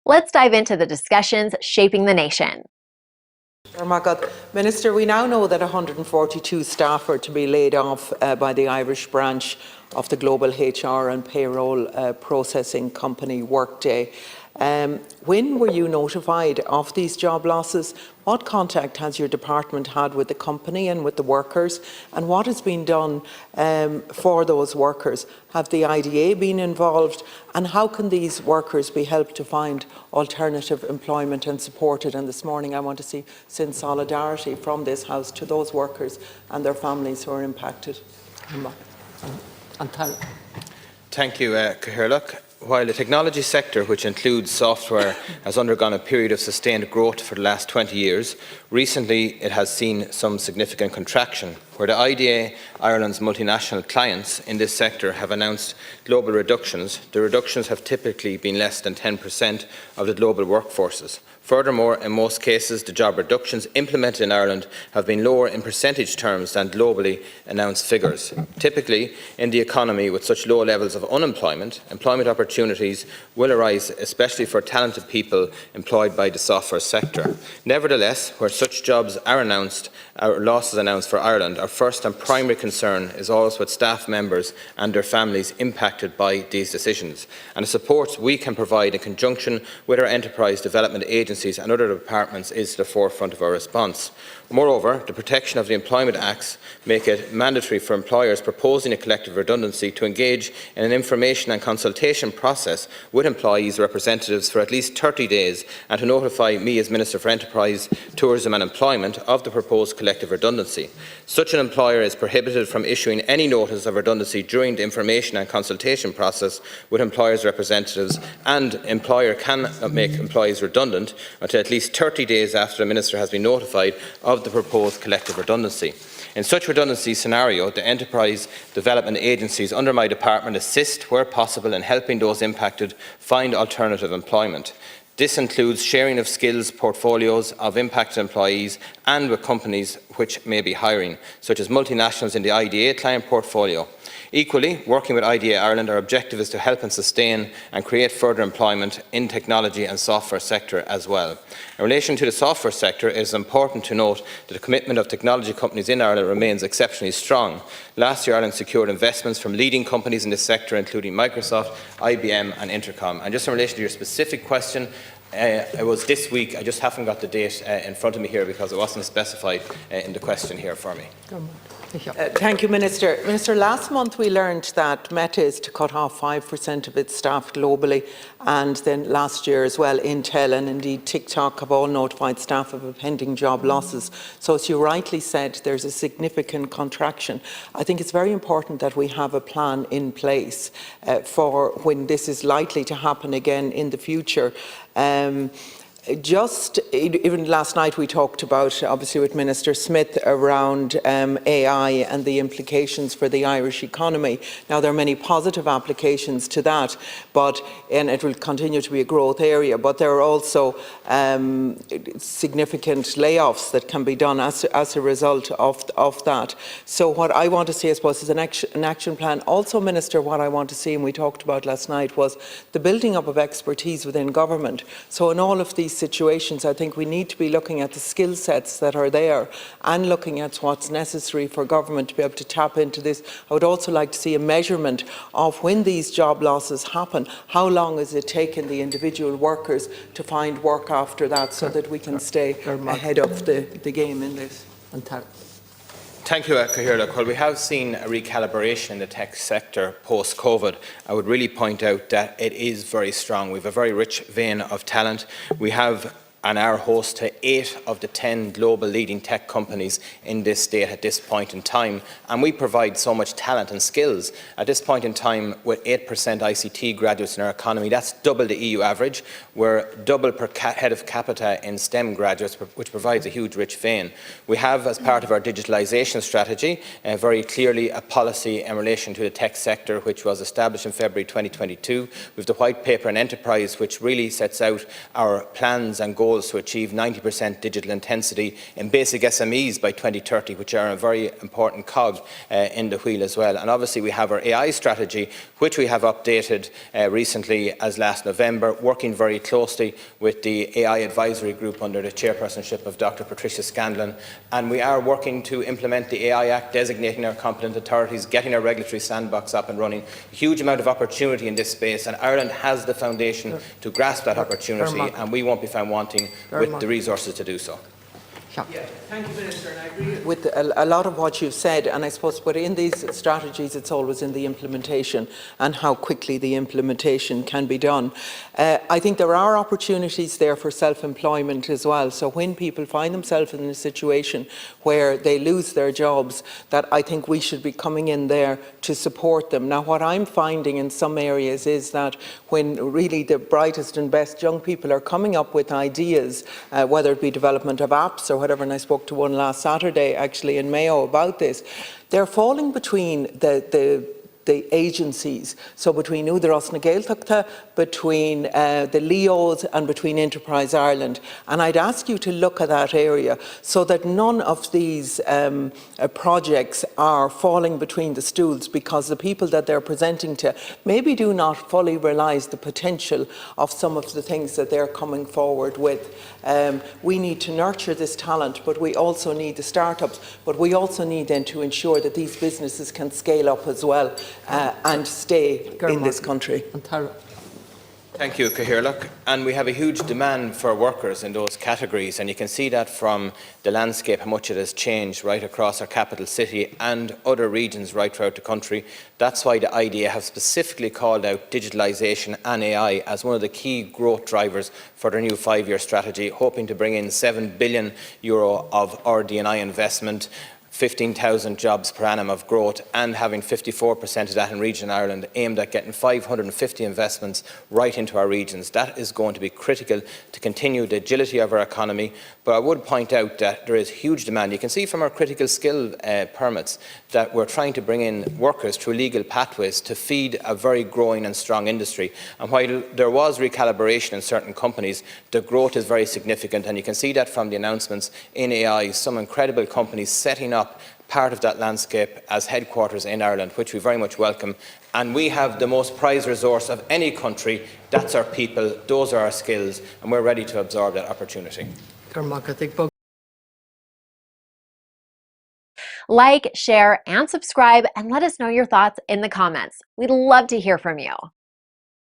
Let's dive into the discussions shaping the nation. Minister, we now know that 142 staff are to be laid off by the Irish branch of the global HR and payroll processing company Workday. When were you notified of these job losses? What contact has your department had with the company and with the workers? And what has been done for those workers? Have the IDA been involved? And how can these workers be helped to find alternative employment and supported? And this morning I want to send solidarity from this House to those workers and their families who are impacted. Thank you, Cathaoirleach. While the technology sector, which includes software, has undergone a period of sustained growth for the last 20 years, recently it has seen some significant contraction, where the IDA, Ireland's multinational clients in this sector, have announced global reductions. The reductions have typically been less than 10% of the global workforces. Furthermore, in most cases, the job reductions implemented in Ireland have been lower in percentage terms than globally announced figures. Typically, in the economy with such low levels of unemployment, employment opportunities will arise, especially for talented people employed by the software sector. Nevertheless, where such jobs are announced, or losses announced for Ireland, our first and primary concern is always with staff members and their families impacted by these decisions, and the support we can provide in conjunction with our enterprise development agencies and other departments is to the forefront of our response. Moreover, the protection of the Employment Acts make it mandatory for employers proposing a collective redundancy to engage in an information and consultation process with employees' representatives for at least 30 days and to notify me as Minister for Enterprise, Tourism and Employment of the proposed collective redundancy. Such an employer is prohibited from issuing any notice of redundancy during the information and consultation process with employers' representatives, and employer cannot make employees redundant until at least 30 days after the Minister has been notified of the proposed collective redundancy. In such redundancy scenario, the enterprise development agencies under my department assist where possible in helping those impacted find alternative employment. This includes sharing of skills portfolios of impacted employees and with companies which may be hiring, such as multinationals in the IDA client portfolio. Equally, working with IDA Ireland, our objective is to help and sustain and create further employment in technology and software sector as well. In relation to the software sector, it is important to note that the commitment of technology companies in Ireland remains exceptionally strong. Last year, Ireland secured investments from leading companies in this sector, including Microsoft, IBM and Intercom. And just in relation to your specific question, it was this week. I just haven't got the date in front of me here because it wasn't specified in the question here for me. Thank you, Minister. Minister, last month we learned that Meta is to cut off 5% of its staff globally, and then last year as well Intel and indeed TikTok have all notified staff of impending job losses. So as you rightly said, there's a significant contraction. I think it's very important that we have a plan in place for when this is likely to happen again in the future. Even last night we talked about, obviously with Minister Smith, around AI and the implications for the Irish economy. Now there are many positive applications to that, and it will continue to be a growth area, but there are also significant layoffs that can be done as a result of that. So what I want to see, I suppose, is an action plan. Also, Minister, what I want to see, and we talked about last night, was the building up of expertise within government. So in all of these situations, I think we need to be looking at the skill sets that are there and looking at what's necessary for government to be able to tap into this. I would also like to see a measurement of when these job losses happen. How long is it taking the individual workers to find work after that, so that we can stay ahead of the game in this? Thank you, Cathaoirleach. While we have seen a recalibration in the tech sector post-COVID, I would really point out that it is very strong. We have a very rich vein of talent. We have and are host to 8 of the 10 global leading tech companies in this state at this point in time. And we provide so much talent and skills. At this point in time, with 8% ICT graduates in our economy, that's double the EU average. We're double per head of capita in STEM graduates, which provides a huge rich vein. We have, as part of our digitalisation strategy, very clearly a policy in relation to the tech sector, which was established in February 2022. We have the White Paper on Enterprise, which really sets out our plans and goals goals to achieve 90% digital intensity in basic SMEs by 2030, which are a very important cog in the wheel as well. And obviously we have our AI strategy, which we have updated recently as last November, working very closely with the AI advisory group under the chairpersonship of Dr. Patricia Scanlon. And we are working to implement the AI Act, designating our competent authorities, getting our regulatory sandbox up and running. A huge amount of opportunity in this space, and Ireland has the foundation to grasp that opportunity, and we won't be found wanting with the resources to do so. Yeah, thank you, Minister. And I agree with a lot of what you've said. And I suppose, but in these strategies, it's always in the implementation and how quickly the implementation can be done. I think there are opportunities there for self-employment as well. So when people find themselves in a situation where they lose their jobs, that I think we should be coming in there to support them. Now, what I'm finding in some areas is that when really the brightest and best young people are coming up with ideas, whether it be development of apps or whatever, and I spoke to one last Saturday actually in Mayo about this, they're falling between the agencies, so between Údarás na Gaeltachta, between the Leos and between Enterprise Ireland. And I'd ask you to look at that area so that none of these projects are falling between the stools, because the people that they're presenting to maybe do not fully realise the potential of some of the things that they're coming forward with. We need to nurture this talent, but we also need the startups, but we also need then to ensure that these businesses can scale up as well and stay in this country. Thank you, Cathaoirleach. And we have a huge demand for workers in those categories, and you can see that from the landscape, how much it has changed right across our capital city and other regions right throughout the country. That's why the IDA have specifically called out digitalisation and AI as one of the key growth drivers for their new 5-year strategy, hoping to bring in €7 billion of RD&I investment, 15,000 jobs per annum of growth, and having 54% of that in region Ireland, aimed at getting 550 investments right into our regions. That is going to be critical to continue the agility of our economy. But I would point out that there is huge demand. You can see from our critical skill permits that we're trying to bring in workers through legal pathways to feed a very growing and strong industry. And while there was recalibration in certain companies, the growth is very significant, and you can see that from the announcements in AI, some incredible companies setting up part of that landscape as headquarters in Ireland, which we very much welcome. And we have the most prized resource of any country. That's our people, those are our skills, and we're ready to absorb that opportunity. Like, share, and subscribe, and let us know your thoughts in the comments. We'd love to hear from you.